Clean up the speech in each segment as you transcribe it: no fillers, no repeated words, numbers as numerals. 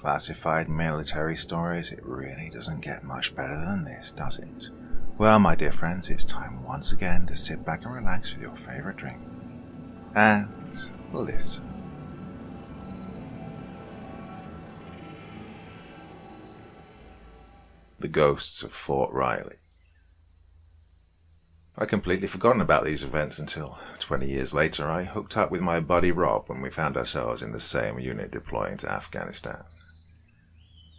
classified military stories, it really doesn't get much better than this, does it? Well, my dear friends, it's time once again to sit back and relax with your favourite drink. And listen. The Ghosts of Fort Riley. I'd completely forgotten about these events until, 20 years later, I hooked up with my buddy Rob when we found ourselves in the same unit deploying to Afghanistan.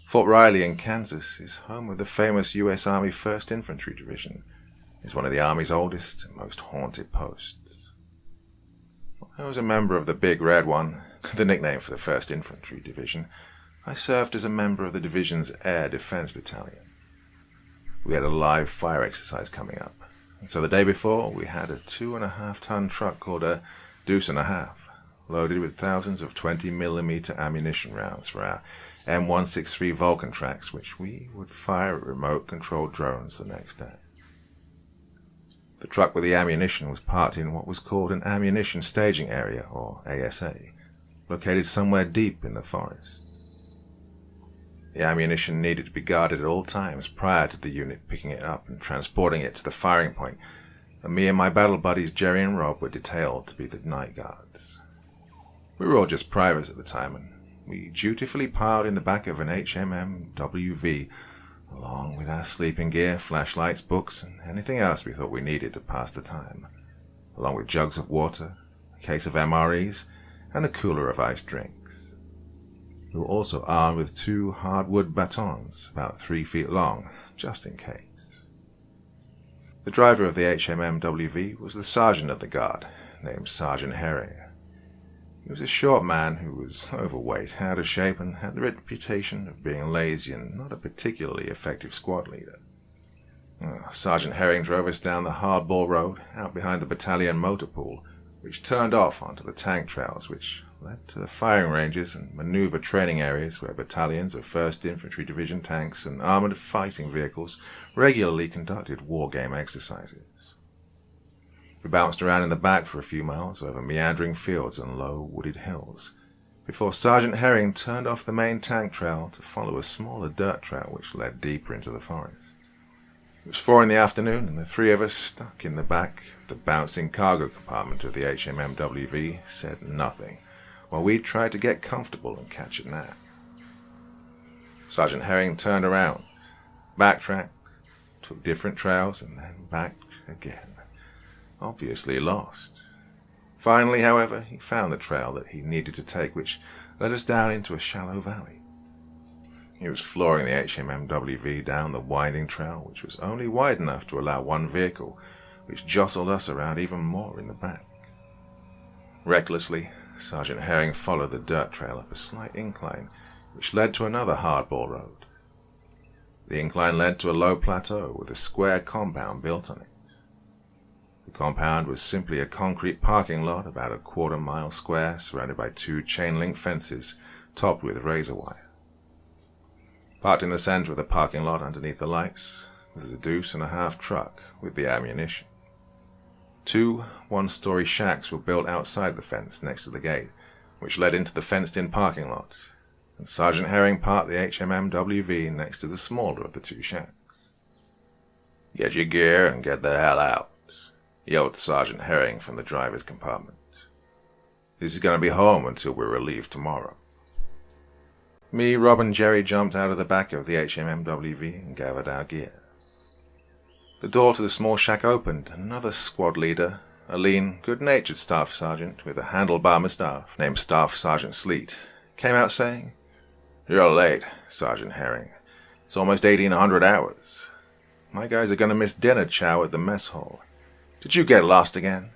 Fort Riley in Kansas is home of the famous U.S. Army 1st Infantry Division. It's one of the Army's oldest and most haunted posts. I was a member of the Big Red One, the nickname for the 1st Infantry Division. I served as a member of the division's Air Defense Battalion. We had a live fire exercise coming up, and so the day before we had a 2.5-ton truck called a Deuce and a Half, loaded with thousands of 20mm ammunition rounds for our M163 Vulcan tracks, which we would fire at remote-controlled drones the next day. The truck with the ammunition was parked in what was called an ammunition staging area, or ASA, located somewhere deep in the forest. The ammunition needed to be guarded at all times prior to the unit picking it up and transporting it to the firing point, and me and my battle buddies Jerry and Rob were detailed to be the night guards. We were all just privates at the time, and we dutifully piled in the back of an HMM-WV, along with our sleeping gear, flashlights, books, and anything else we thought we needed to pass the time, along with jugs of water, a case of MREs, and a cooler of iced drinks. We were also armed with 2 hardwood batons, about 3 feet long, just in case. The driver of the HMM-WV was the sergeant of the guard, named Sergeant Herring. He was a short man who was overweight, out of shape, and had the reputation of being lazy and not a particularly effective squad leader. Sergeant Herring drove us down the hardball road, out behind the battalion motor pool, which turned off onto the tank trails, which led to the firing ranges and maneuver training areas where battalions of 1st Infantry Division tanks and armoured fighting vehicles regularly conducted war game exercises. We bounced around in the back for a few miles over meandering fields and low wooded hills, before Sergeant Herring turned off the main tank trail to follow a smaller dirt trail which led deeper into the forest. It was 4 in the afternoon, and the 3 of us, stuck in the back of the bouncing cargo compartment of the HMM-WV, said nothing, while we tried to get comfortable and catch a nap. Sergeant Herring turned around, backtracked, took different trails, and then back again, obviously lost. Finally, however, he found the trail that he needed to take, which led us down into a shallow valley. He was flooring the HMM-WV down the winding trail, which was only wide enough to allow 1 vehicle, which jostled us around even more in the back. Recklessly, Sergeant Herring followed the dirt trail up a slight incline, which led to another hardball road. The incline led to a low plateau with a square compound built on it. The compound was simply a concrete parking lot about a 1/4 mile square, surrounded by 2 chain-link fences topped with razor wire. Parked in the center of the parking lot underneath the lights was a 1.5 deuce truck with the ammunition. 2 one-story shacks were built outside the fence next to the gate, which led into the fenced-in parking lot, and Sergeant Herring parked the HMM-WV next to the smaller of the 2 shacks. "Get your gear and get the hell out," yelled Sergeant Herring from the driver's compartment. "This is going to be home until we're relieved tomorrow." Me, Rob, and Jerry jumped out of the back of the HMM-WV and gathered our gear. The door to the small shack opened, and another squad leader, a lean, good-natured staff sergeant with a handlebar moustache named Staff Sergeant Sleet, came out saying, "You're late, Sergeant Herring. It's almost 1800 hours. My guys are going to miss dinner chow at the mess hall. Did you get lost again?"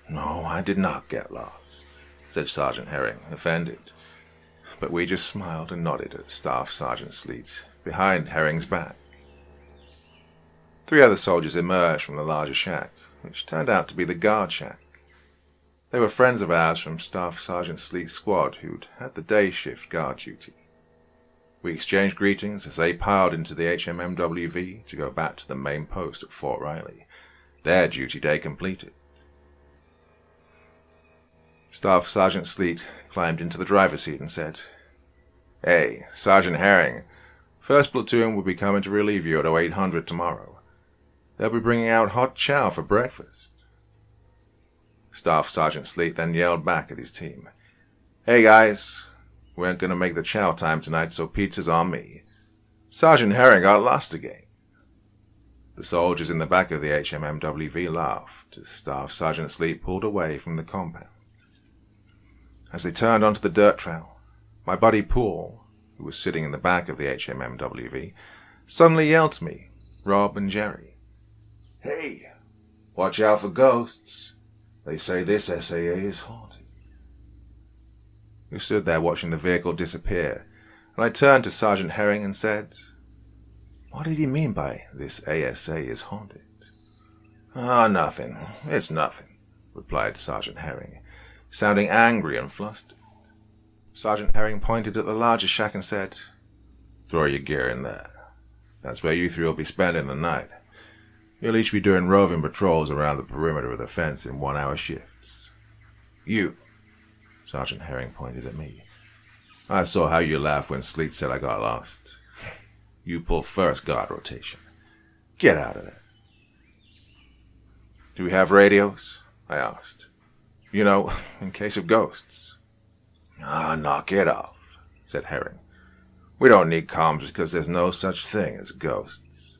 "No, I did not get lost," said Sergeant Herring, offended. But we just smiled and nodded at Staff Sergeant Sleet, behind Herring's back. 3 other soldiers emerged from the larger shack, which turned out to be the guard shack. They were friends of ours from Staff Sergeant Sleet's squad who'd had the day shift guard duty. We exchanged greetings as they piled into the HMM-WV to go back to the main post at Fort Riley, their duty day completed. Staff Sergeant Sleet climbed into the driver's seat and said, Hey, Sergeant Herring. First platoon will be coming to relieve you at 0800 tomorrow. They'll be bringing out hot chow for breakfast. Staff Sergeant Sleet then yelled back at his team. Hey guys, we aren't going to make the chow time tonight, so pizza's on me. Sergeant Herring got lost again. The soldiers in the back of the HMMWV laughed as Staff Sergeant Sleet pulled away from the compound. As they turned onto the dirt trail, my buddy Paul, who was sitting in the back of the HMMWV, suddenly yelled to me, Rob and Jerry. Hey, watch out for ghosts. They say this SAA is haunted. We stood there watching the vehicle disappear, and I turned to Sergeant Herring and said, What did he mean by this ASA is haunted? Nothing. It's nothing, replied Sergeant Herring, sounding angry and flustered. Sergeant Herring pointed at the larger shack and said, Throw your gear in there. That's where you three will be spending the night. You'll each be doing roving patrols around the perimeter of the fence in 1-hour shifts. You, Sergeant Herring pointed at me. I saw how you laughed when Sleet said I got lost. You pull first guard rotation. Get out of there. Do we have radios? I asked. You know, in case of ghosts. Knock it off, said Herring. We don't need comms because there's no such thing as ghosts.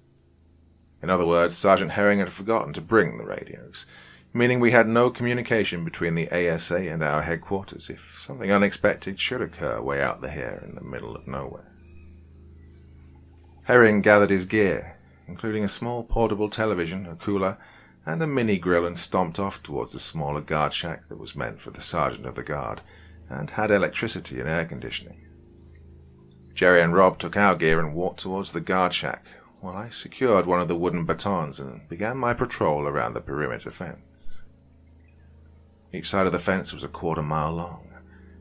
In other words, Sergeant Herring had forgotten to bring the radios, meaning we had no communication between the ASA and our headquarters if something unexpected should occur way out here in the middle of nowhere. Herring gathered his gear, including a small portable television, a cooler, and a mini grill, and stomped off towards the smaller guard shack that was meant for the sergeant of the guard and had electricity and air conditioning. Jerry and Rob took our gear and walked towards the guard shack, while I secured one of the wooden batons and began my patrol around the perimeter fence. Each side of the fence was a 1/4 mile long,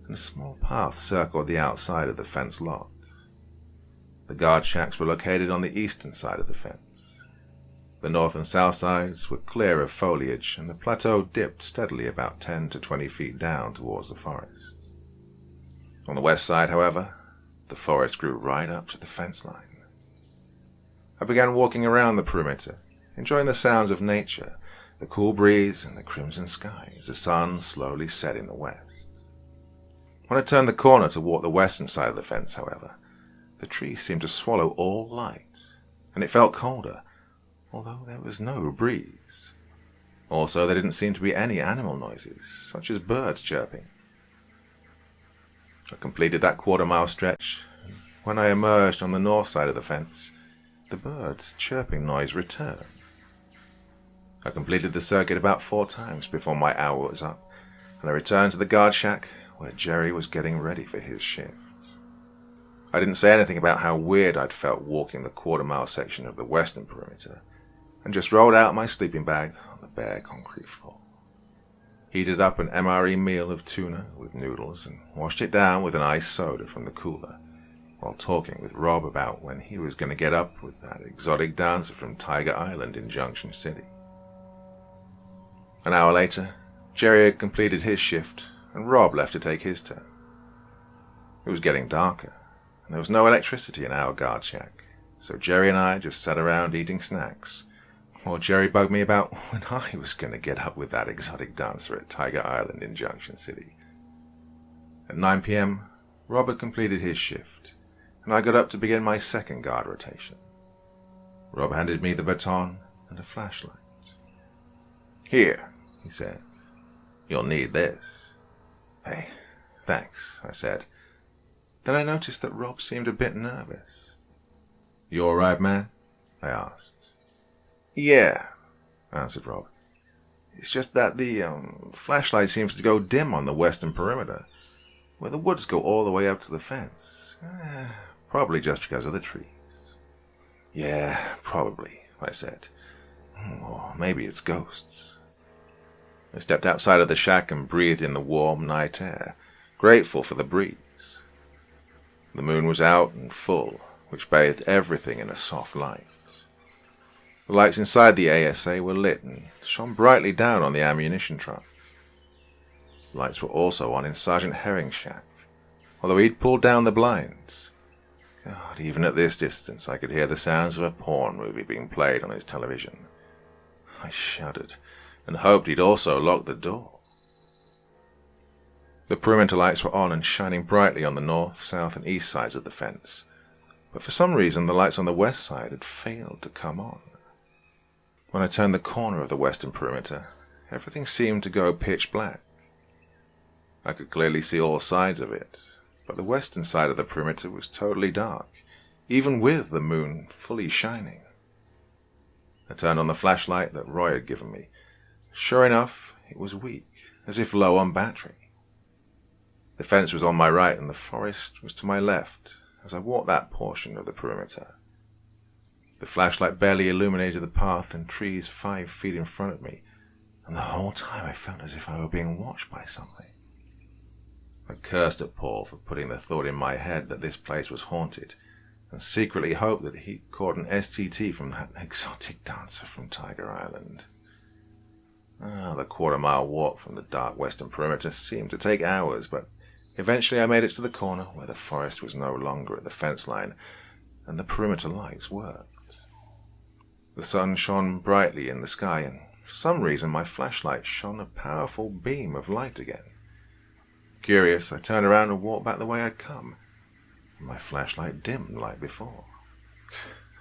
and a small path circled the outside of the fence lot. The guard shacks were located on the eastern side of the fence. The north and south sides were clear of foliage, and the plateau dipped steadily about 10 to 20 feet down towards the forest. On the west side, however, the forest grew right up to the fence line. I began walking around the perimeter, enjoying the sounds of nature, the cool breeze and the crimson sky as the sun slowly set in the west. When I turned the corner to walk the western side of the fence, however, the trees seemed to swallow all light, and it felt colder, although there was no breeze. Also, there didn't seem to be any animal noises, such as birds chirping. I completed that 1/4 mile stretch, and when I emerged on the north side of the fence, the birds' chirping noise returned. I completed the circuit about 4 times before my hour was up, and I returned to the guard shack where Jerry was getting ready for his shift. I didn't say anything about how weird I'd felt walking the 1/4 mile section of the western perimeter, and just rolled out my sleeping bag on the bare concrete floor. Heated up an MRE meal of tuna with noodles and washed it down with an iced soda from the cooler, while talking with Rob about when he was going to get up with that exotic dancer from Tiger Island in Junction City. An hour later, Jerry had completed his shift, and Rob left to take his turn. It was getting darker, and there was no electricity in our guard shack, so Jerry and I just sat around eating snacks, while Jerry bugged me about when I was going to get up with that exotic dancer at Tiger Island in Junction City. At 9 p.m., Rob had completed his shift, and I got up to begin my second guard rotation. Rob handed me the baton and a flashlight. Here, he said. You'll need this. Hey, thanks, I said. Then I noticed that Rob seemed a bit nervous. You all right, man? I asked. Yeah, answered Rob. It's just that the flashlight seems to go dim on the western perimeter, where the woods go all the way up to the fence. Probably just because of the trees. Yeah, probably, I said. Or maybe it's ghosts. I stepped outside of the shack and breathed in the warm night air, grateful for the breeze. The moon was out and full, which bathed everything in a soft light. The lights inside the ASA were lit and shone brightly down on the ammunition truck. Lights were also on in Sergeant Herring's shack, although he'd pulled down the blinds. God, even at this distance I could hear the sounds of a porn movie being played on his television. I shuddered and hoped he'd also locked the door. The perimeter lights were on and shining brightly on the north, south and east sides of the fence, but for some reason the lights on the west side had failed to come on. When I turned the corner of the western perimeter, everything seemed to go pitch black. I could clearly see all sides of it, but the western side of the perimeter was totally dark, even with the moon fully shining. I turned on the flashlight that Roy had given me. Sure enough, it was weak, as if low on battery. The fence was on my right and the forest was to my left as I walked that portion of the perimeter. The flashlight barely illuminated the path and trees 5 feet in front of me, and the whole time I felt as if I were being watched by something. I cursed at Paul for putting the thought in my head that this place was haunted, and secretly hoped that he'd caught an STT from that exotic dancer from Tiger Island. The quarter-mile walk from the dark western perimeter seemed to take hours, but eventually I made it to the corner where the forest was no longer at the fence line, and the perimeter lights worked. The sun shone brightly in the sky, and for some reason my flashlight shone a powerful beam of light again. Curious, I turned around and walked back the way I'd come. My flashlight dimmed like before.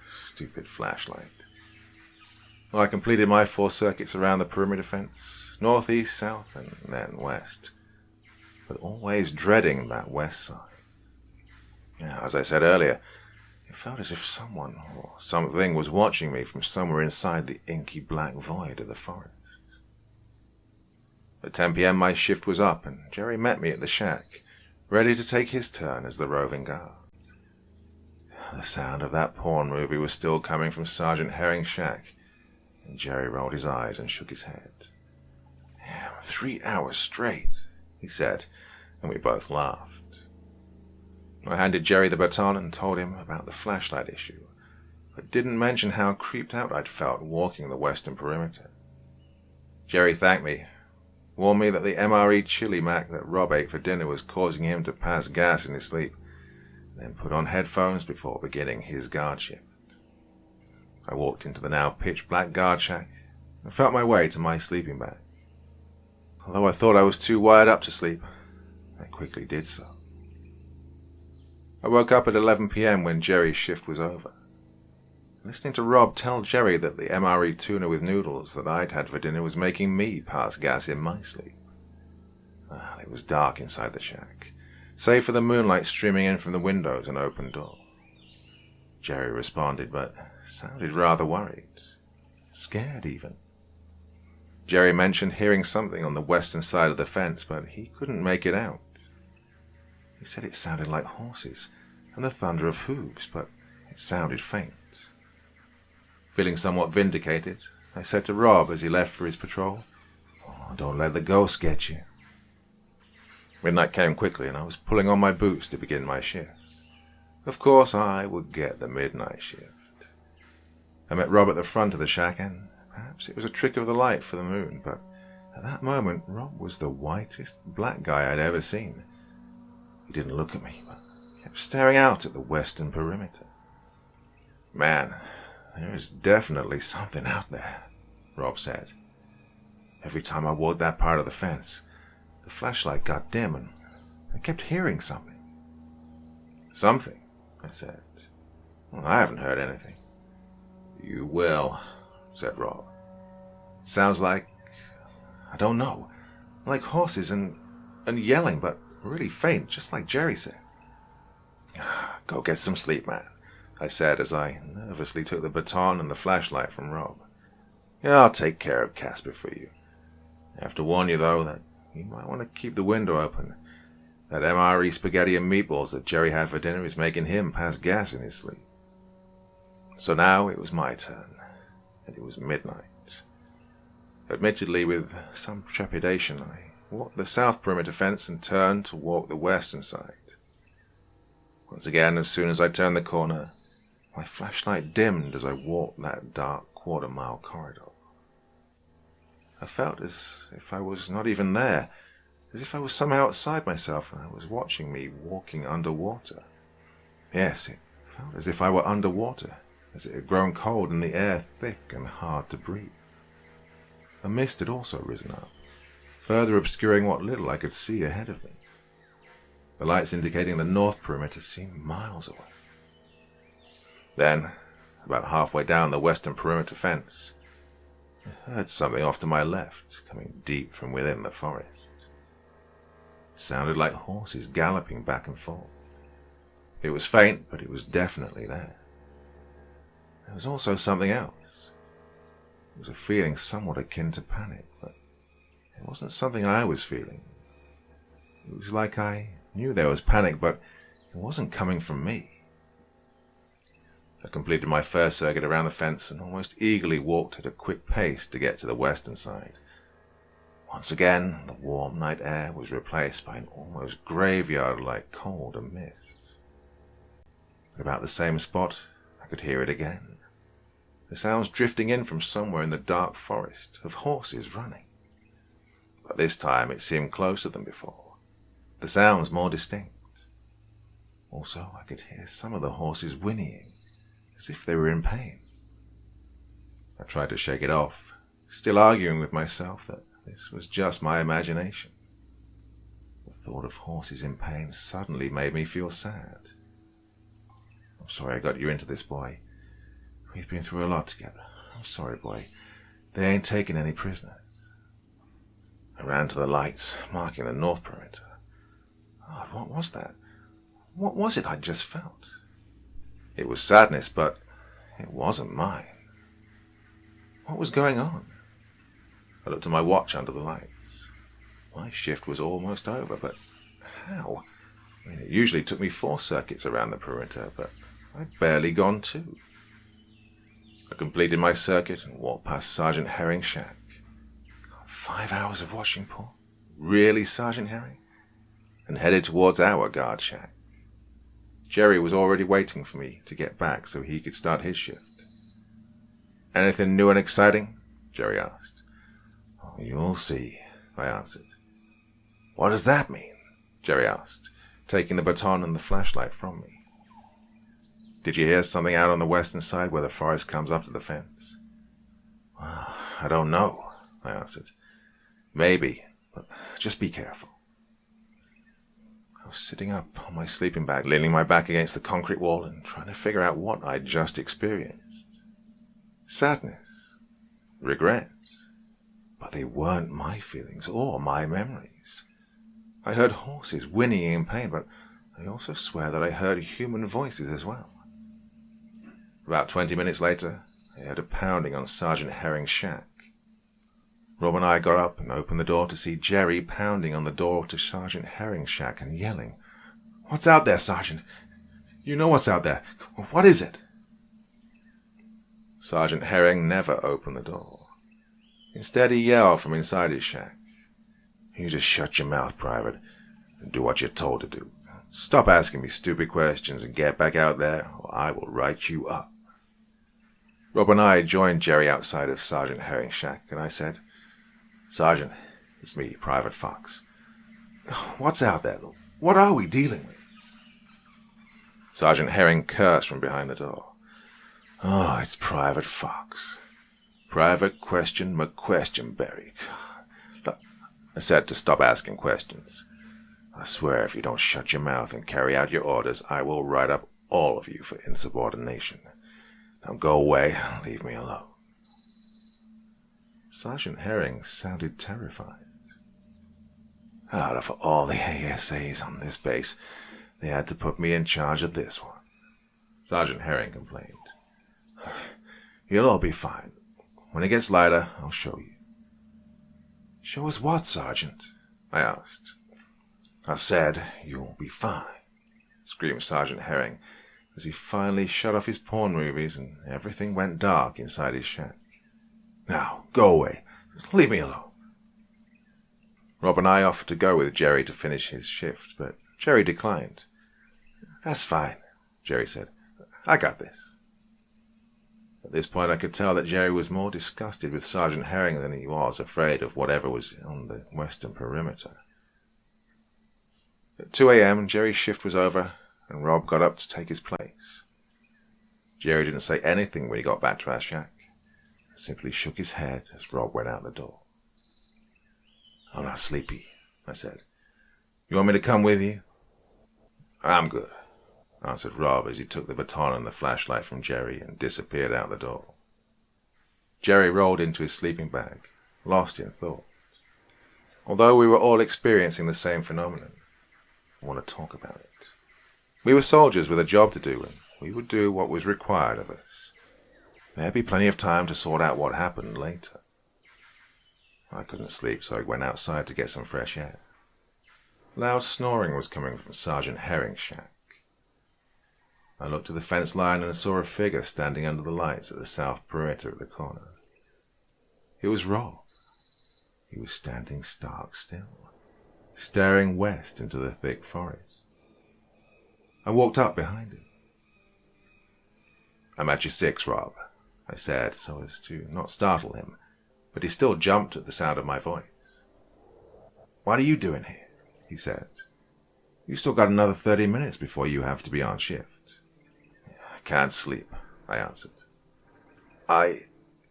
Stupid flashlight. Well, I completed my 4 circuits around the perimeter fence, north, east, south, and then west, but always dreading that west side. As I said earlier, it felt as if someone or something was watching me from somewhere inside the inky black void of the forest. At 10 p.m. my shift was up, and Jerry met me at the shack, ready to take his turn as the roving guard. The sound of that porn movie was still coming from Sergeant Herring's shack, and Jerry rolled his eyes and shook his head. 3 hours straight, he said, and we both laughed. I handed Jerry the baton and told him about the flashlight issue, but didn't mention how creeped out I'd felt walking the western perimeter. Jerry thanked me, warned me that the MRE chili mac that Rob ate for dinner was causing him to pass gas in his sleep, then put on headphones before beginning his guard shift. I walked into the now pitch-black guard shack and felt my way to my sleeping bag. Although I thought I was too wired up to sleep, I quickly did so. I woke up at 11 p.m. when Jerry's shift was over. Listening to Rob tell Jerry that the MRE tuna with noodles that I'd had for dinner was making me pass gas in my sleep. It was dark inside the shack, save for the moonlight streaming in from the windows and open door. Jerry responded, but sounded rather worried, scared even. Jerry mentioned hearing something on the western side of the fence, but he couldn't make it out. He said it sounded like horses and the thunder of hooves, but it sounded faint. Feeling somewhat vindicated, I said to Rob as he left for his patrol, "Don't let the ghost get you." Midnight came quickly, and I was pulling on my boots to begin my shift. Of course, I would get the midnight shift. I met Rob at the front of the shack, and perhaps it was a trick of the light for the moon, but at that moment, Rob was the whitest black guy I'd ever seen. He didn't look at me, but kept staring out at the western perimeter. "Man, there is definitely something out there," Rob said. "Every time I walked that part of the fence, the flashlight got dim and I kept hearing something." "Something?" I said. "Well, I haven't heard anything." "You will," said Rob. "It sounds like, I don't know, like horses and yelling, but really faint, just like Jerry said." "Go get some sleep, man," I said as I nervously took the baton and the flashlight from Rob. "I'll take care of Casper for you. I have to warn you, though, that you might want to keep the window open. That MRE spaghetti and meatballs that Jerry had for dinner is making him pass gas in his sleep." So now it was my turn, and it was midnight. Admittedly, with some trepidation, I walked the south perimeter fence and turned to walk the western side. Once again, as soon as I turned the corner, my flashlight dimmed as I walked that dark quarter-mile corridor. I felt as if I was not even there, as if I was somehow outside myself and I was watching me walking underwater. Yes, it felt as if I were underwater, as it had grown cold and the air thick and hard to breathe. A mist had also risen up, further obscuring what little I could see ahead of me. The lights indicating the north perimeter seemed miles away. Then, about halfway down the western perimeter fence, I heard something off to my left, coming deep from within the forest. It sounded like horses galloping back and forth. It was faint, but it was definitely there. There was also something else. It was a feeling somewhat akin to panic, but it wasn't something I was feeling. It was like I knew there was panic, but it wasn't coming from me. I completed my first circuit around the fence and almost eagerly walked at a quick pace to get to the western side. Once again, the warm night air was replaced by an almost graveyard-like cold and mist. At about the same spot, I could hear it again. The sounds drifting in from somewhere in the dark forest of horses running. But this time it seemed closer than before, the sounds more distinct. Also, I could hear some of the horses whinnying, as if they were in pain. I tried to shake it off, still arguing with myself that this was just my imagination. The thought of horses in pain suddenly made me feel sad. I'm sorry I got you into this, boy. We've been through a lot together. I'm sorry, boy. They ain't taking any prisoners. I ran to the lights, marking the north perimeter. Oh, what was that? What was it I'd just felt? It was sadness, but it wasn't mine. What was going on? I looked at my watch under the lights. My shift was almost over, but how? I mean, it usually took me 4 circuits around the perimeter, but I'd barely gone 2. I completed my circuit and walked past Sergeant Herring's shack. 5 hours of washing, Paul? Really, Sergeant Herring? And headed towards our guard shack. Jerry was already waiting for me to get back so he could start his shift. Anything new and exciting? Jerry asked. Oh, you'll see, I answered. What does that mean? Jerry asked, taking the baton and the flashlight from me. Did you hear something out on the western side where the forest comes up to the fence? Well, I don't know, I answered. Maybe, but just be careful. I was sitting up on my sleeping bag, leaning my back against the concrete wall and trying to figure out what I'd just experienced. Sadness, regret, but they weren't my feelings or my memories. I heard horses whinnying in pain, but I also swear that I heard human voices as well. About 20 minutes later, I heard a pounding on Sergeant Herring's shack. Rob and I got up and opened the door to see Jerry pounding on the door to Sergeant Herring's shack and yelling, "What's out there, Sergeant? You know what's out there. What is it?" Sergeant Herring never opened the door. Instead, he yelled from inside his shack, "You just shut your mouth, Private, and do what you're told to do. Stop asking me stupid questions and get back out there, or I will write you up." Rob and I joined Jerry outside of Sergeant Herring's shack, and I said, "Sergeant, it's me, Private Fox. What's out there? What are we dealing with?" Sergeant Herring cursed from behind the door. "Oh, it's Private Fox. Private question McQuestionberry. I said to stop asking questions. I swear if you don't shut your mouth and carry out your orders, I will write up all of you for insubordination. Now go away, leave me alone." Sergeant Herring sounded terrified. Out of all the ASAs on this base, they had to put me in charge of this one, Sergeant Herring complained. "You'll all be fine. When it gets lighter, I'll show you." "Show us what, Sergeant?" I asked. "I said, you'll be fine," screamed Sergeant Herring as he finally shut off his porn movies and everything went dark inside his shack. "Now, go away. Leave me alone." Rob and I offered to go with Jerry to finish his shift, but Jerry declined. "That's fine," Jerry said. "I got this." At this point I could tell that Jerry was more disgusted with Sergeant Herring than he was afraid of whatever was on the western perimeter. At 2 a.m., Jerry's shift was over, and Rob got up to take his place. Jerry didn't say anything when he got back to our shack. He simply shook his head as Rob went out the door. "I'm not sleepy," I said. "You want me to come with you?" "I'm good," answered Rob as he took the baton and the flashlight from Jerry and disappeared out the door. Jerry rolled into his sleeping bag, lost in thought. Although we were all experiencing the same phenomenon, I want to talk about it. We were soldiers with a job to do, and we would do what was required of us. There'd be plenty of time to sort out what happened later. I couldn't sleep, so I went outside to get some fresh air. Loud snoring was coming from Sergeant Herring's shack. I looked to the fence line and saw a figure standing under the lights at the south perimeter of the corner. It was Rob. He was standing stark still, staring west into the thick forest. I walked up behind him. "I'm at your 6, Rob," I said so as to not startle him, but he still jumped at the sound of my voice. "What are you doing here?" he said. "You still got another 30 minutes before you have to be on shift." "I can't sleep," I answered. "I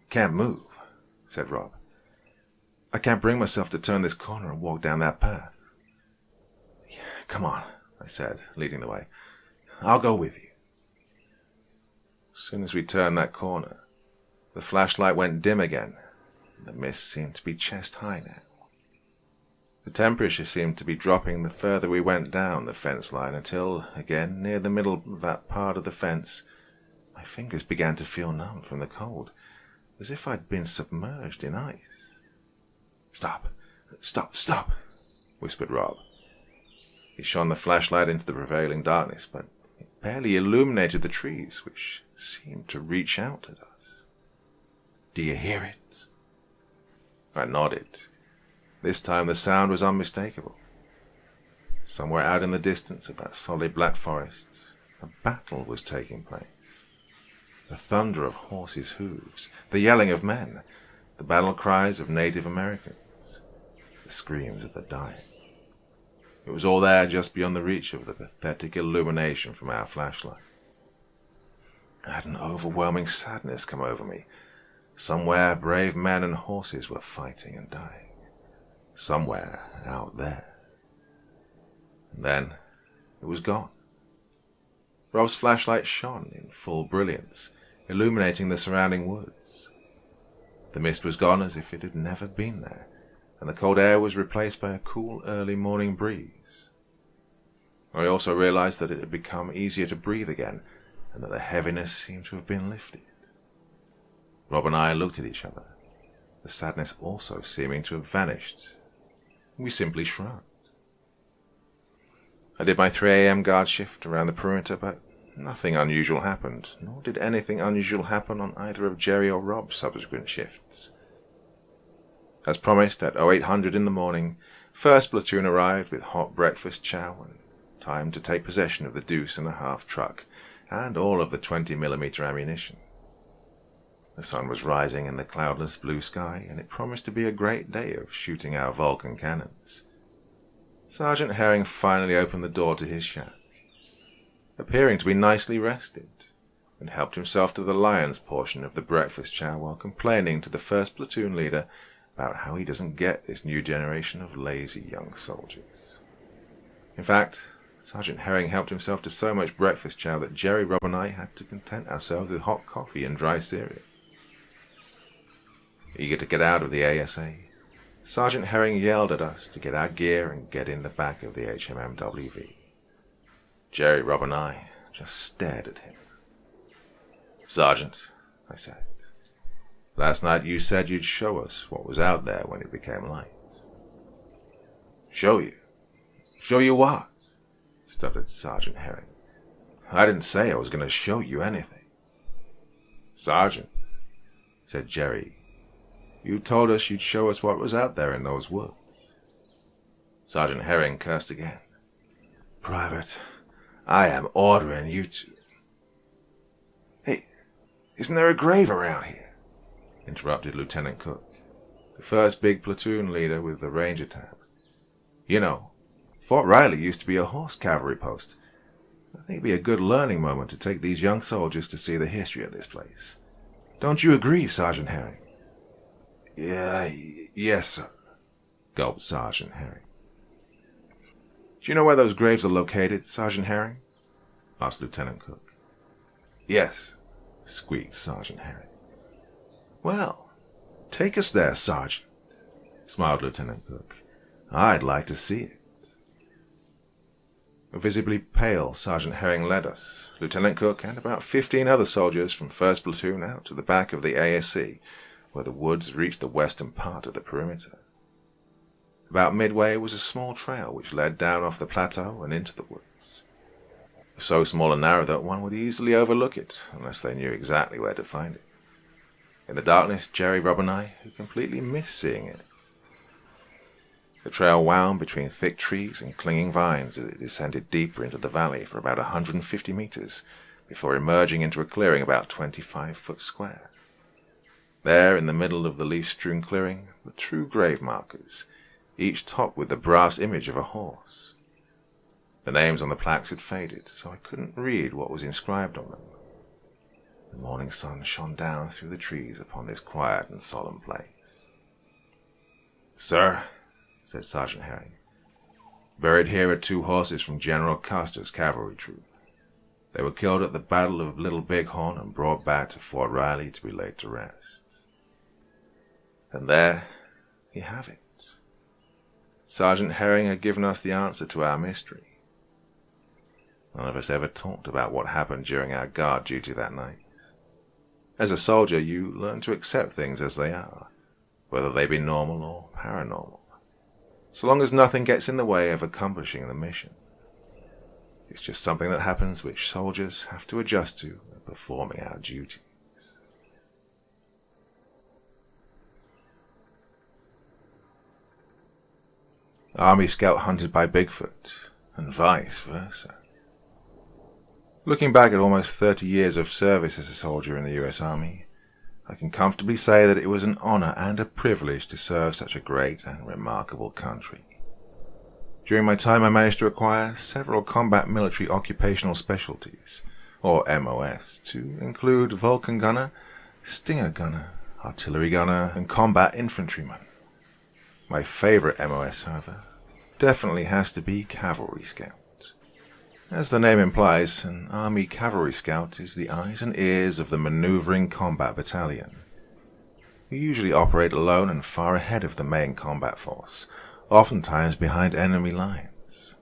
can't move," said Rob. "I can't bring myself to turn this corner and walk down that path." "Come on," I said, leading the way. "I'll go with you." As soon as we turned that corner, the flashlight went dim again, and the mist seemed to be chest high now. The temperature seemed to be dropping the further we went down the fence line until, again, near the middle of that part of the fence, my fingers began to feel numb from the cold, as if I'd been submerged in ice. "Stop! Stop! Stop!" whispered Rob. He shone the flashlight into the prevailing darkness, but it barely illuminated the trees, which seemed to reach out at us. "Do you hear it?" I nodded. This time the sound was unmistakable. Somewhere out in the distance of that solid black forest, a battle was taking place. The thunder of horses' hooves, the yelling of men, the battle cries of Native Americans, the screams of the dying. It was all there just beyond the reach of the pathetic illumination from our flashlight. I had an overwhelming sadness come over me. Somewhere brave men and horses were fighting and dying. Somewhere out there. And then it was gone. Rob's flashlight shone in full brilliance, illuminating the surrounding woods. The mist was gone as if it had never been there, and the cold air was replaced by a cool early morning breeze. I also realized that it had become easier to breathe again, and that the heaviness seemed to have been lifted. Rob and I looked at each other, the sadness also seeming to have vanished. We simply shrugged. I did my 3 a.m. guard shift around the perimeter, but nothing unusual happened, nor did anything unusual happen on either of Jerry or Rob's subsequent shifts. As promised, at 0800 in the morning, first platoon arrived with hot breakfast chow and time to take possession of the deuce-and-a-half truck and all of the 20mm ammunition. The sun was rising in the cloudless blue sky, and it promised to be a great day of shooting our Vulcan cannons. Sergeant Herring finally opened the door to his shack, appearing to be nicely rested, and helped himself to the lion's portion of the breakfast chow while complaining to the first platoon leader about how he doesn't get this new generation of lazy young soldiers. In fact, Sergeant Herring helped himself to so much breakfast chow that Jerry, Rob and I had to content ourselves with hot coffee and dry cereal. Eager to get out of the ASA, Sergeant Herring yelled at us to get our gear and get in the back of the HMMWV. Jerry, Rob and I just stared at him. "Sergeant," I said, "last night you said you'd show us what was out there when it became light." "Show you? Show you what?" stuttered Sergeant Herring. "I didn't say I was going to show you anything." "Sergeant," said Jerry, "you told us you'd show us what was out there in those woods." Sergeant Herring cursed again. "Private, I am ordering you to—" "Hey, isn't there a grave around here?" interrupted Lieutenant Cook, the first big platoon leader with the Ranger tab. "You know, Fort Riley used to be a horse cavalry post. I think it'd be a good learning moment to take these young soldiers to see the history of this place. Don't you agree, Sergeant Herring?" Yes, sir," gulped Sergeant Herring. "Do you know where those graves are located, Sergeant Herring?" asked Lieutenant Cook. "Yes," squeaked Sergeant Herring. "Well, take us there, Sergeant," smiled Lieutenant Cook. "I'd like to see it." Visibly pale, Sergeant Herring led us, Lieutenant Cook and about 15 other soldiers from 1st Platoon out to the back of the ASC, where the woods reached the western part of the perimeter. About midway was a small trail which led down off the plateau and into the woods. So small and narrow that one would easily overlook it, unless they knew exactly where to find it. In the darkness, Jerry, Rob, and I had completely missed seeing it. The trail wound between thick trees and clinging vines as it descended deeper into the valley for about 150 meters before emerging into a clearing about 25 foot square. There, in the middle of the leaf-strewn clearing, were true grave markers, each topped with the brass image of a horse. The names on the plaques had faded, so I couldn't read what was inscribed on them. The morning sun shone down through the trees upon this quiet and solemn place. "Sir," said Sergeant Herring, "buried here are 2 horses from General Custer's cavalry troop. They were killed at the Battle of Little Bighorn and brought back to Fort Riley to be laid to rest." And there you have it. Sergeant Herring had given us the answer to our mystery. None of us ever talked about what happened during our guard duty that night. As a soldier, you learn to accept things as they are, whether they be normal or paranormal, so long as nothing gets in the way of accomplishing the mission. It's just something that happens which soldiers have to adjust to in performing our duties. Army Scout hunted by Bigfoot, and vice versa. Looking back at almost 30 years of service as a soldier in the US Army, I can comfortably say that it was an honor and a privilege to serve such a great and remarkable country. During my time I managed to acquire several combat military occupational specialties, or MOS, to include Vulcan Gunner, Stinger Gunner, Artillery Gunner, and Combat Infantryman. My favorite MOS, however, definitely has to be Cavalry Scout. As the name implies, an Army Cavalry Scout is the eyes and ears of the maneuvering combat battalion. We usually operate alone and far ahead of the main combat force, oftentimes behind enemy lines.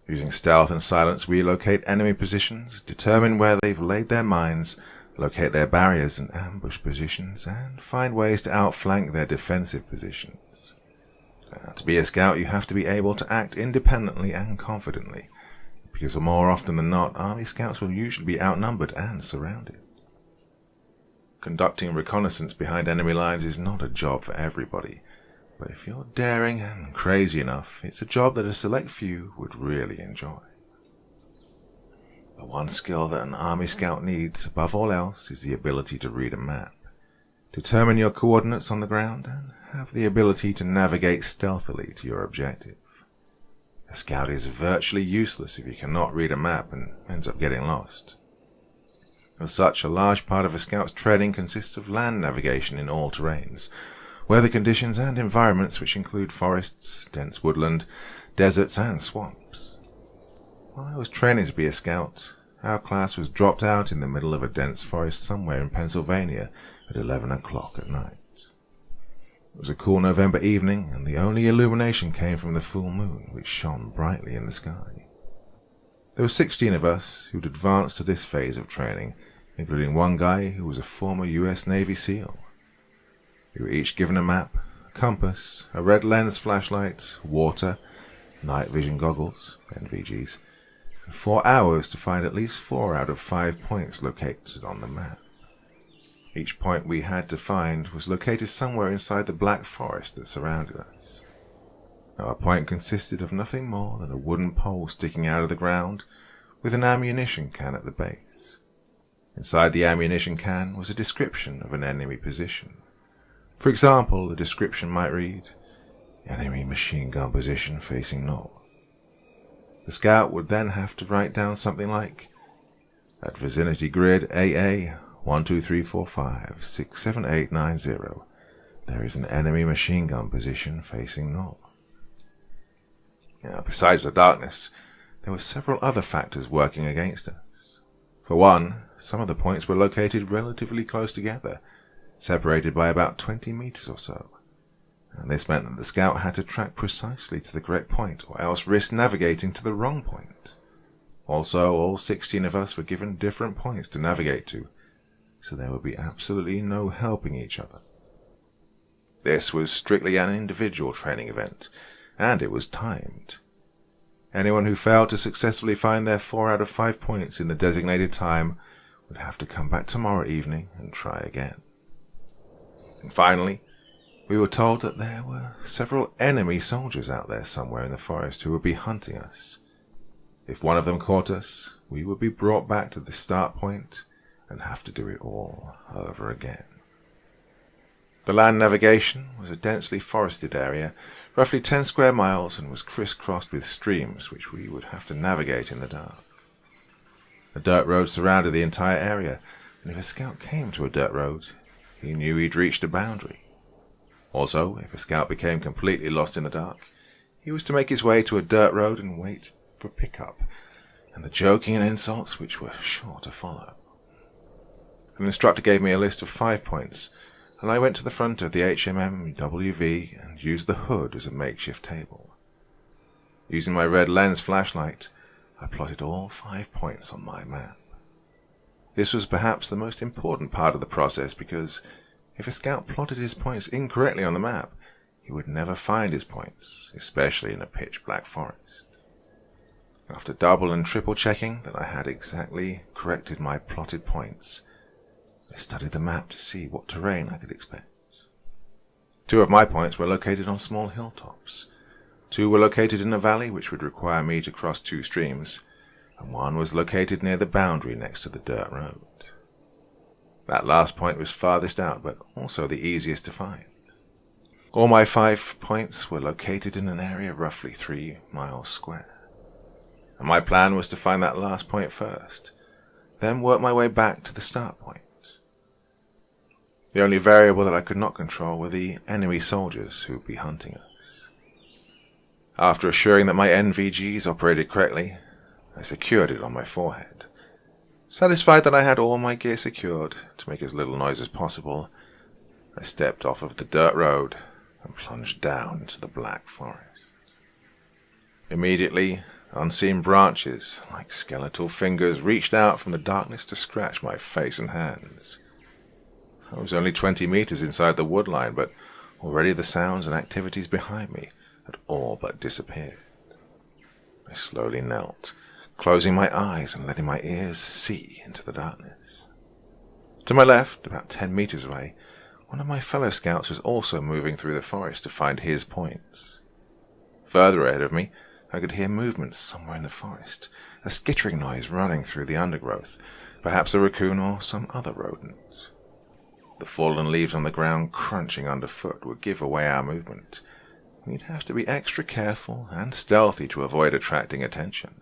Using stealth and silence, we locate enemy positions, determine where they've laid their mines, locate their barriers and ambush positions, and find ways to outflank their defensive positions. To be a scout, you have to be able to act independently and confidently, because more often than not, Army Scouts will usually be outnumbered and surrounded. Conducting reconnaissance behind enemy lines is not a job for everybody, but if you're daring and crazy enough, it's a job that a select few would really enjoy. The one skill that an Army Scout needs above all else is the ability to read a map, determine your coordinates on the ground, and have the ability to navigate stealthily to your objective. A scout is virtually useless if you cannot read a map and ends up getting lost. As such, a large part of a scout's training consists of land navigation in all terrains, weather conditions and environments which include forests, dense woodland, deserts and swamps. While I was training to be a scout, our class was dropped out in the middle of a dense forest somewhere in Pennsylvania at 11 o'clock at night. It was a cool November evening, and the only illumination came from the full moon, which shone brightly in the sky. There were 16 of us who'd advanced to this phase of training, including one guy who was a former US Navy SEAL. We were each given a map, a compass, a red lens flashlight, water, night vision goggles, NVGs, and 4 hours to find at least 4 out of 5 points located on the map. Each point we had to find was located somewhere inside the black forest that surrounded us. Our point consisted of nothing more than a wooden pole sticking out of the ground with an ammunition can at the base. Inside the ammunition can was a description of an enemy position. For example, the description might read, "Enemy machine gun position facing north." The scout would then have to write down something like, "At vicinity grid AA 12345 67890, there is an enemy machine gun position facing north." Now, besides the darkness, there were several other factors working against us. For one, some of the points were located relatively close together, separated by about 20 meters or so. And this meant that the scout had to track precisely to the correct point, or else risk navigating to the wrong point. Also, all 16 of us were given different points to navigate to, so there would be absolutely no helping each other. This was strictly an individual training event, and it was timed. Anyone who failed to successfully find their 4 out of 5 points in the designated time would have to come back tomorrow evening and try again. And finally, we were told that there were several enemy soldiers out there somewhere in the forest who would be hunting us. If one of them caught us, we would be brought back to the start point and have to do it all over again. The land navigation was a densely forested area, roughly 10 square miles, and was crisscrossed with streams which we would have to navigate in the dark. A dirt road surrounded the entire area, and if a scout came to a dirt road, he knew he'd reached a boundary. Also, if a scout became completely lost in the dark, he was to make his way to a dirt road and wait for pickup, and the joking and insults which were sure to follow. An instructor gave me a list of 5 points, and I went to the front of the HMM-WV and used the hood as a makeshift table. Using my red lens flashlight, I plotted all 5 points on my map. This was perhaps the most important part of the process because if a scout plotted his points incorrectly on the map, he would never find his points, especially in a pitch-black forest. After double and triple checking that I had exactly corrected my plotted points, I studied the map to see what terrain I could expect. 2 of my points were located on small hilltops. 2 were located in a valley which would require me to cross 2 streams, and 1 was located near the boundary next to the dirt road. That last point was farthest out, but also the easiest to find. All my 5 points were located in an area roughly 3 miles square. And my plan was to find that last point first, then work my way back to the start point. The only variable that I could not control were the enemy soldiers who would be hunting us. After assuring that my NVGs operated correctly, I secured it on my forehead. Satisfied that I had all my gear secured to make as little noise as possible, I stepped off of the dirt road and plunged down into the black forest. Immediately, unseen branches, like skeletal fingers, reached out from the darkness to scratch my face and hands. I was only 20 meters inside the wood line, but already the sounds and activities behind me had all but disappeared. I slowly knelt, closing my eyes and letting my ears see into the darkness. To my left, about 10 meters away, one of my fellow scouts was also moving through the forest to find his points. Further ahead of me, I could hear movement somewhere in the forest, a skittering noise running through the undergrowth, perhaps a raccoon or some other rodent. The fallen leaves on the ground crunching underfoot would give away our movement. We'd have to be extra careful and stealthy to avoid attracting attention.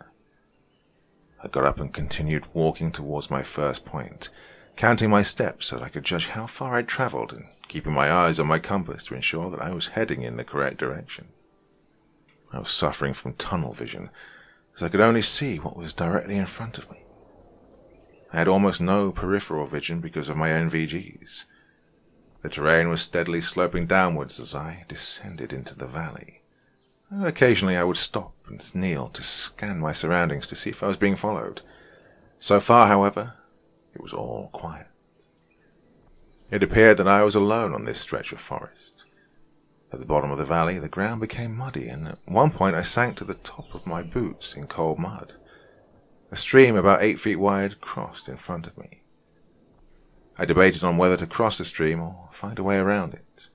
I got up and continued walking towards my first point, counting my steps so that I could judge how far I'd traveled and keeping my eyes on my compass to ensure that I was heading in the correct direction. I was suffering from tunnel vision, as I could only see what was directly in front of me. I had almost no peripheral vision because of my NVGs. The terrain was steadily sloping downwards as I descended into the valley. Occasionally I would stop and kneel to scan my surroundings to see if I was being followed. So far, however, it was all quiet. It appeared that I was alone on this stretch of forest. At the bottom of the valley, the ground became muddy, and at one point I sank to the top of my boots in cold mud. A stream about 8 feet wide crossed in front of me. I debated on whether to cross the stream or find a way around it.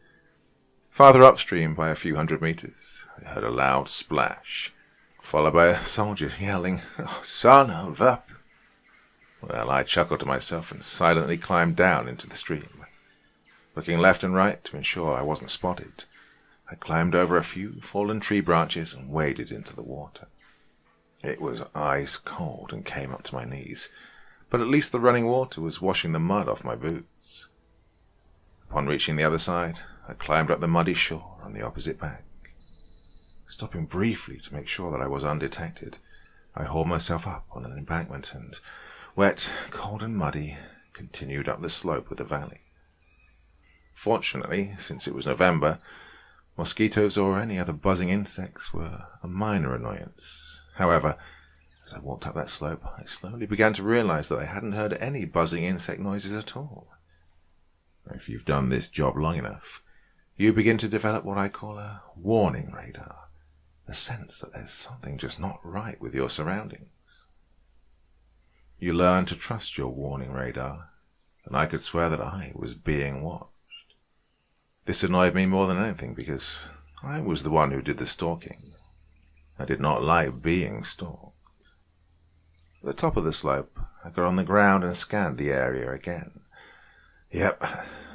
Farther upstream by a few hundred meters, I heard a loud splash, followed by a soldier yelling, "Oh, son of a..." Well, I chuckled to myself and silently climbed down into the stream. Looking left and right to ensure I wasn't spotted, I climbed over a few fallen tree branches and waded into the water. It was ice cold and came up to my knees, but at least the running water was washing the mud off my boots. Upon reaching the other side, I climbed up the muddy shore on the opposite bank. Stopping briefly to make sure that I was undetected, I hauled myself up on an embankment and, wet, cold and muddy, continued up the slope of the valley. Fortunately, since it was November, mosquitoes or any other buzzing insects were a minor annoyance. However, as I walked up that slope, I slowly began to realize that I hadn't heard any buzzing insect noises at all. If you've done this job long enough, you begin to develop what I call a warning radar, a sense that there's something just not right with your surroundings. You learn to trust your warning radar, and I could swear that I was being watched. This annoyed me more than anything because I was the one who did the stalking. I did not like being stalked. At the top of the slope, I got on the ground and scanned the area again. Yep,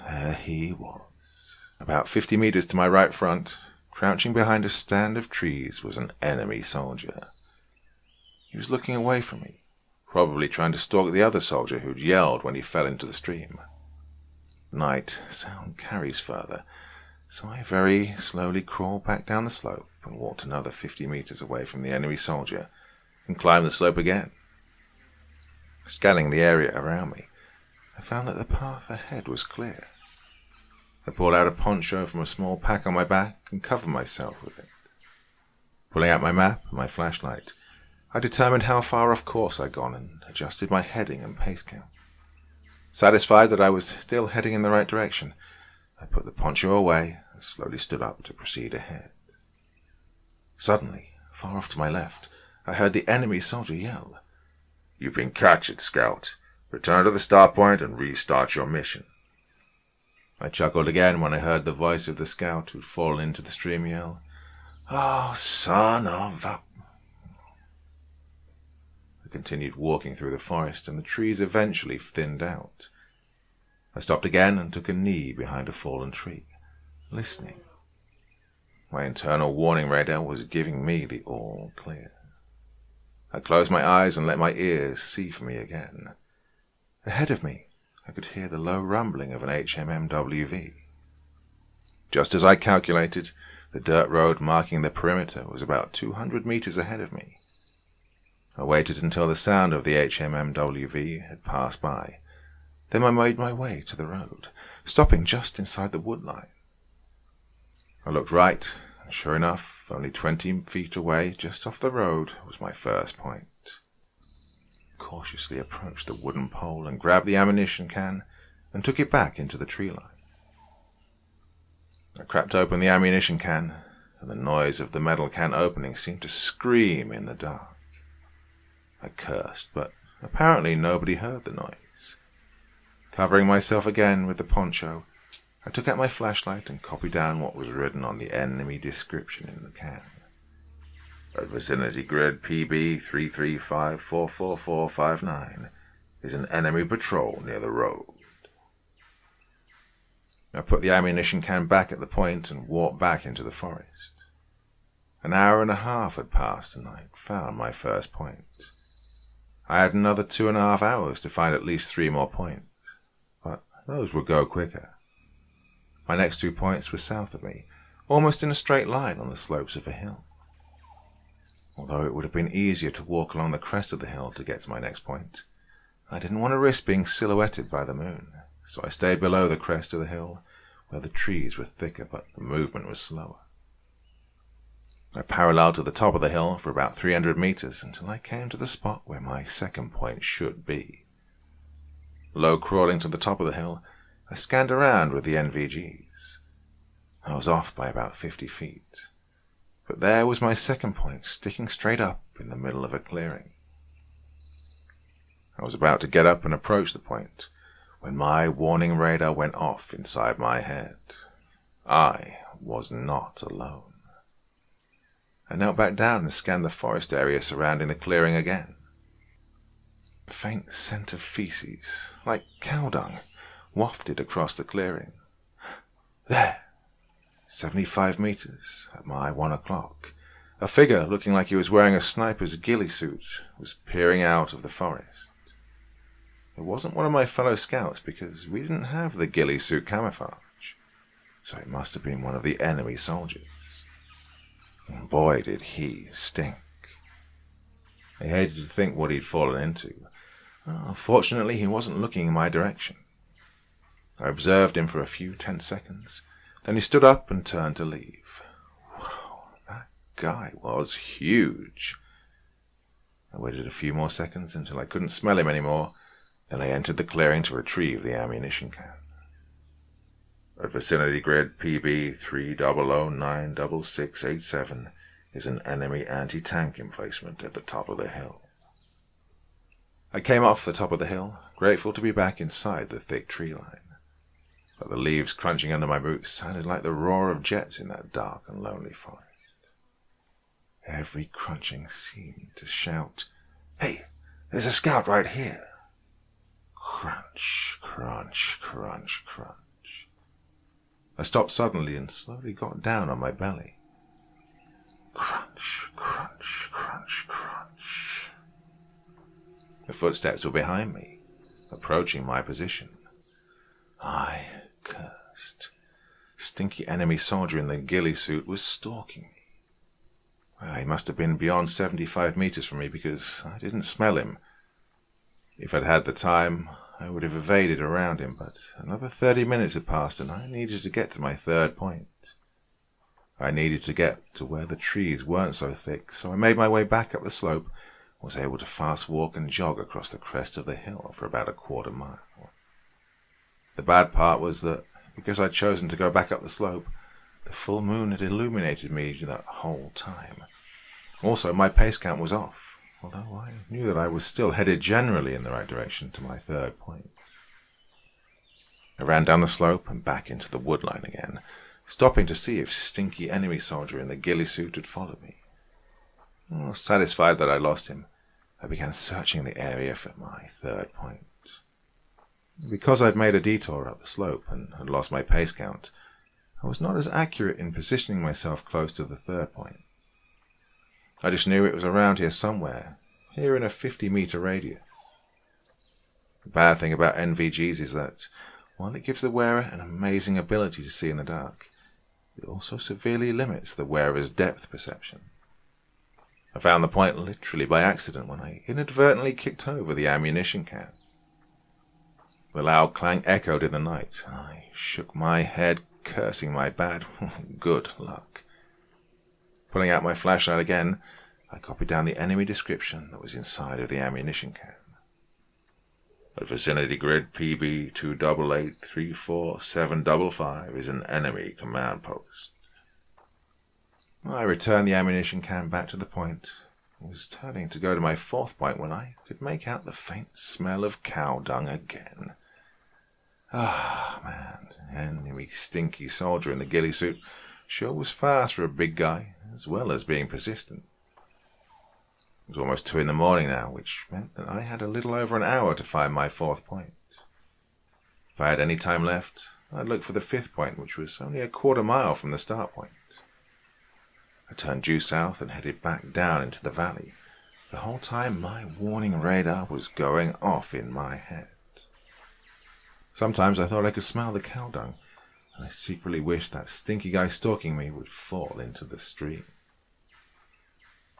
there he was. About 50 meters to my right front, crouching behind a stand of trees, was an enemy soldier. He was looking away from me, probably trying to stalk the other soldier who'd yelled when he fell into the stream. Night sound carries further, so I very slowly crawled back down the slope and walked another 50 meters away from the enemy soldier and climbed the slope again. Scanning the area around me, I found that the path ahead was clear. I pulled out a poncho from a small pack on my back and covered myself with it. Pulling out my map and my flashlight, I determined how far off course I'd gone and adjusted my heading and pace count. Satisfied that I was still heading in the right direction, I put the poncho away and slowly stood up to proceed ahead. Suddenly, far off to my left, I heard the enemy soldier yell, "You've been captured, Scout. Return to the start point and restart your mission." I chuckled again when I heard the voice of the scout who'd fallen into the stream yell, "Oh, son of a..." I continued walking through the forest and the trees eventually thinned out. I stopped again and took a knee behind a fallen tree, listening. My internal warning radar was giving me the all clear. I closed my eyes and let my ears see for me again. Ahead of me, I could hear the low rumbling of an HMMWV. Just as I calculated, the dirt road marking the perimeter was about 200 meters ahead of me. I waited until the sound of the HMMWV had passed by. Then I made my way to the road, stopping just inside the wood line. I looked right, and sure enough, only 20 feet away, just off the road, was my first point. I cautiously approached the wooden pole and grabbed the ammunition can and took it back into the tree line. I cracked open the ammunition can, and the noise of the metal can opening seemed to scream in the dark. I cursed, but apparently nobody heard the noise. Covering myself again with the poncho, I took out my flashlight and copied down what was written on the enemy description in the can. "At vicinity grid PB 335-44459 is an enemy patrol near the road." I put the ammunition can back at the point and walked back into the forest. An hour and a half had passed and I'd found my first point. I had another 2.5 hours to find at least 3 more points, but those would go quicker. My next 2 points were south of me, almost in a straight line on the slopes of a hill. Although it would have been easier to walk along the crest of the hill to get to my next point, I didn't want to risk being silhouetted by the moon, so I stayed below the crest of the hill, where the trees were thicker but the movement was slower. I paralleled to the top of the hill for about 300 meters until I came to the spot where my second point should be. Low crawling to the top of the hill, I scanned around with the NVGs. I was off by about 50 feet, but there was my second point sticking straight up in the middle of a clearing. I was about to get up and approach the point when my warning radar went off inside my head. I was not alone. I knelt back down and scanned the forest area surrounding the clearing again. A faint scent of feces, like cow dung, wafted across the clearing. There, 75 meters at my 1 o'clock, A figure, looking like he was wearing a sniper's ghillie suit, was peering out of the forest. It wasn't one of my fellow scouts because we didn't have the ghillie suit camouflage, so it must have been one of the enemy soldiers. And boy, did he stink. I hated to think what he'd fallen into. Fortunately, he wasn't looking in my direction. I observed him for a few tense seconds, then he stood up and turned to leave. Wow, that guy was huge. I waited a few more seconds until I couldn't smell him anymore, then I entered the clearing to retrieve the ammunition can. At vicinity grid PB 3009667 is an enemy anti-tank emplacement at the top of the hill. I came off the top of the hill, grateful to be back inside the thick tree line. But the leaves crunching under my boots sounded like the roar of jets in that dark and lonely forest. Every crunching seemed to shout, "Hey, there's a scout right here!" Crunch, crunch, crunch, crunch. I stopped suddenly and slowly got down on my belly. Crunch, crunch, crunch, crunch. The footsteps were behind me, approaching my position. I cursed. Stinky enemy soldier in the ghillie suit was stalking me. Well, he must have been beyond 75 meters from me because I didn't smell him. If I'd had the time, I would have evaded around him, but another 30 minutes had passed and I needed to get to my third point. I needed to get to where the trees weren't so thick, so I made my way back up the slope and was able to fast walk and jog across the crest of the hill for about a quarter mile. The bad part was that, because I'd chosen to go back up the slope, the full moon had illuminated me that whole time. Also, my pace count was off, although I knew that I was still headed generally in the right direction to my third point. I ran down the slope and back into the woodline again, stopping to see if stinky enemy soldier in the ghillie suit had followed me. Well, satisfied that I lost him, I began searching the area for my third point. Because I'd made a detour up the slope and had lost my pace count, I was not as accurate in positioning myself close to the third point. I just knew it was around here somewhere, here in a 50-meter radius. The bad thing about NVGs is that, while it gives the wearer an amazing ability to see in the dark, it also severely limits the wearer's depth perception. I found the point literally by accident when I inadvertently kicked over the ammunition can. The loud clang echoed in the night, and I shook my head, cursing my bad good luck. Pulling out my flashlight again, I copied down the enemy description that was inside of the ammunition can. At vicinity grid PB 2883475 is an enemy command post. I returned the ammunition can back to the point. I was turning to go to my fourth point when I could make out the faint smell of cow dung again. Ah, man, enemy stinky soldier in the ghillie suit sure was fast for a big guy, as well as being persistent. It was almost 2 a.m. now, which meant that I had a little over an hour to find my fourth point. If I had any time left, I'd look for the fifth point, which was only a quarter mile from the start point. I turned due south and headed back down into the valley. The whole time my warning radar was going off in my head. Sometimes I thought I could smell the cow dung, and I secretly wished that stinky guy stalking me would fall into the stream.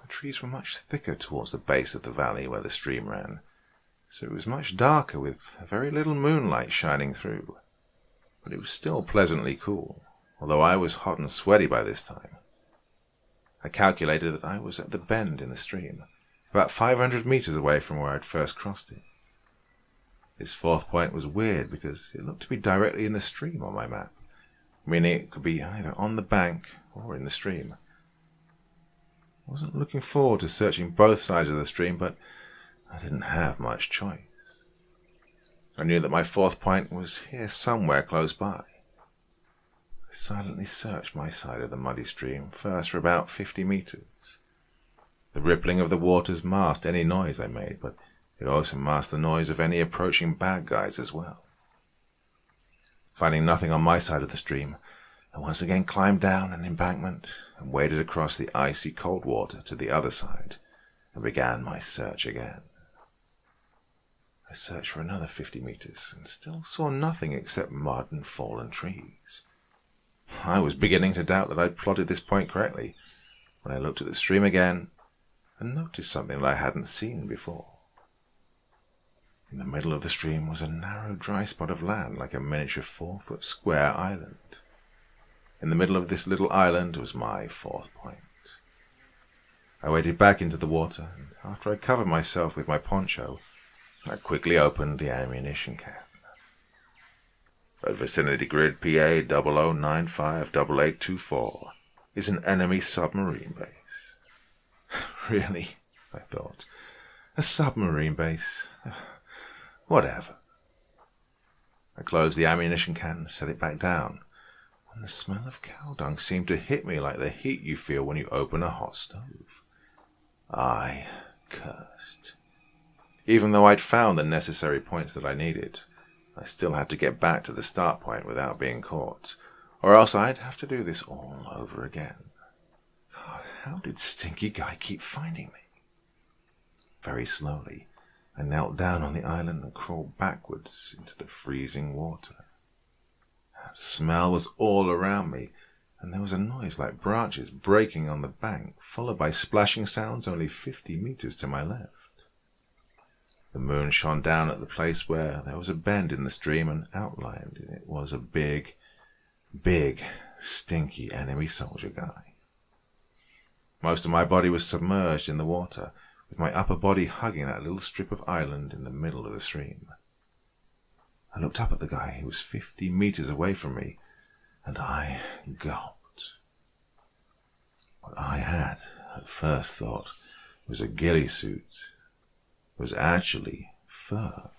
The trees were much thicker towards the base of the valley where the stream ran, so it was much darker with very little moonlight shining through. But it was still pleasantly cool, although I was hot and sweaty by this time. I calculated that I was at the bend in the stream, about 500 meters away from where I'd first crossed it. This fourth point was weird because it looked to be directly in the stream on my map, meaning it could be either on the bank or in the stream. I wasn't looking forward to searching both sides of the stream, but I didn't have much choice. I knew that my fourth point was here somewhere close by. I silently searched my side of the muddy stream, first for about 50 meters. The rippling of the waters masked any noise I made, but it also masked the noise of any approaching bad guys as well. Finding nothing on my side of the stream, and once again climbed down an embankment and waded across the icy cold water to the other side and began my search again. I searched for another 50 meters and still saw nothing except mud and fallen trees. I was beginning to doubt that I'd plotted this point correctly when I looked at the stream again and noticed something that I hadn't seen before. In the middle of the stream was a narrow dry spot of land like a miniature 4-foot square island. In the middle of this little island was my 4th point. I waded back into the water, and after I covered myself with my poncho, I quickly opened the ammunition can. At vicinity grid PA 00958824 is an enemy submarine base. Really? I thought. A submarine base? Whatever. I closed the ammunition can and set it back down, and the smell of cow dung seemed to hit me like the heat you feel when you open a hot stove. I cursed. Even though I'd found the necessary points that I needed, I still had to get back to the start point without being caught, or else I'd have to do this all over again. God, how did Stinky Guy keep finding me? Very slowly, I knelt down on the island and crawled backwards into the freezing water. That smell was all around me, and there was a noise like branches breaking on the bank, followed by splashing sounds only 50 meters to my left. The moon shone down at the place where there was a bend in the stream, and outlined in it was a big, stinky enemy soldier guy. Most of my body was submerged in the water, with my upper body hugging that little strip of island in the middle of the stream. I looked up at the guy. He was 50 meters away from me, and I gulped. What I had at first thought was a ghillie suit was actually fur.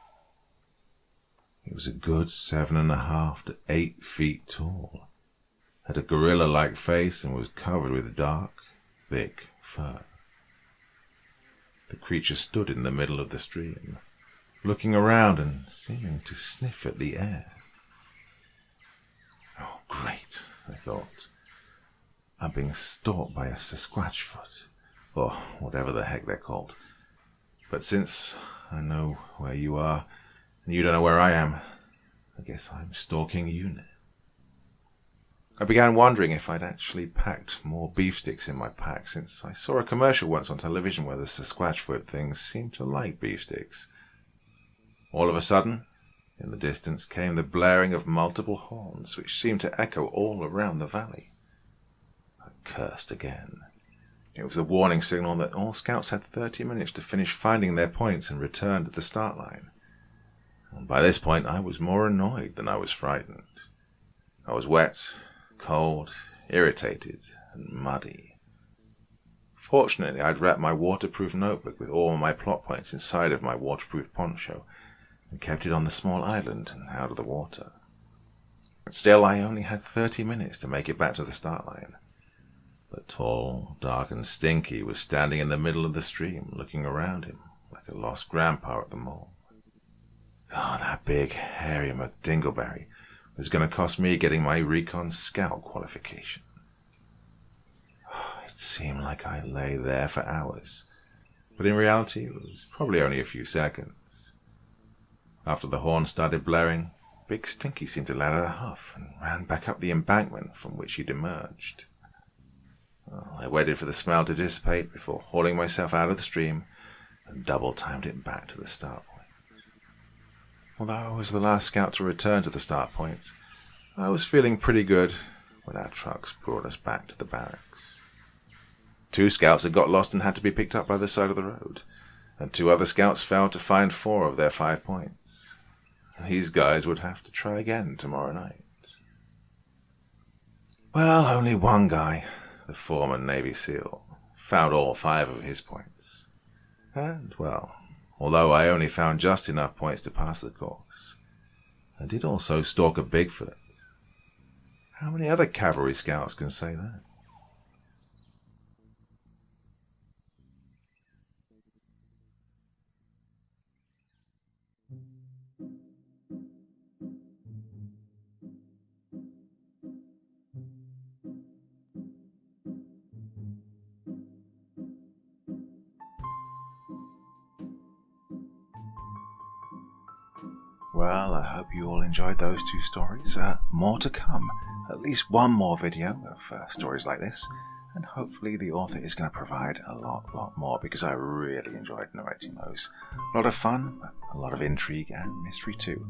It was a good 7.5 to 8 feet tall, had a gorilla-like face, and was covered with dark, thick fur. The creature stood in the middle of the stream, looking around and seeming to sniff at the air. Oh, great, I thought. I'm being stalked by a Sasquatchfoot, or whatever the heck they're called. But since I know where you are, and you don't know where I am, I guess I'm stalking you now. I began wondering if I'd actually packed more beef sticks in my pack, since I saw a commercial once on television where the Sasquatchfoot things seemed to like beef sticks. All of a sudden, in the distance came the blaring of multiple horns, which seemed to echo all around the valley. I cursed again. It was a warning signal that all scouts had 30 minutes to finish finding their points and return to the start line. And by this point, I was more annoyed than I was frightened. I was wet, cold, irritated, and muddy. Fortunately, I'd wrapped my waterproof notebook with all my plot points inside of my waterproof poncho and kept it on the small island and out of the water. But still, I only had 30 minutes to make it back to the start line. But tall, dark, and Stinky was standing in the middle of the stream, looking around him like a lost grandpa at the mall. Oh, that big, hairy McDingleberry was going to cost me getting my recon scout qualification. It seemed like I lay there for hours, but in reality it was probably only a few seconds. After the horn started blaring, Big Stinky seemed to let out a huff and ran back up the embankment from which he'd emerged. I waited for the smell to dissipate before hauling myself out of the stream and double-timed it back to the start point. Although I was the last scout to return to the start point, I was feeling pretty good when our trucks brought us back to the barracks. 2 scouts had got lost and had to be picked up by the side of the road, and 2 other scouts failed to find 4 of their 5 points. These guys would have to try again tomorrow night. Well, only one guy, the foreman Navy SEAL, found all 5 of his points. And, well, although I only found just enough points to pass the course, I did also stalk a Bigfoot. How many other cavalry scouts can say that? Well, I hope you all enjoyed those 2 stories. More to come. At least one more video of stories like this. And hopefully the author is going to provide a lot more, because I really enjoyed narrating those. A lot of fun, but a lot of intrigue and mystery too.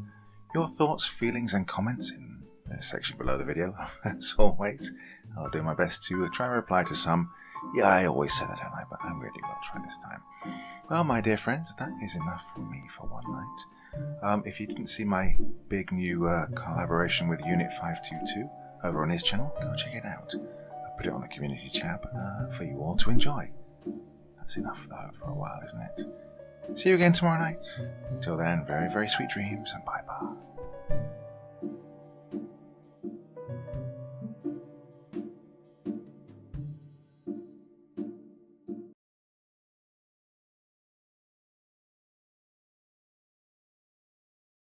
Your thoughts, feelings and comments in the section below the video. As always, I'll do my best to try and reply to some. Yeah, I always say that, don't I? But I really will try this time. Well, my dear friends, that is enough for me for one night. If you didn't see my big new collaboration with Unit 522 over on his channel, go check it out. I put it on the community tab for you all to enjoy. That's enough though for a while, isn't it? See you again tomorrow night. Until then, very, very sweet dreams and bye-bye.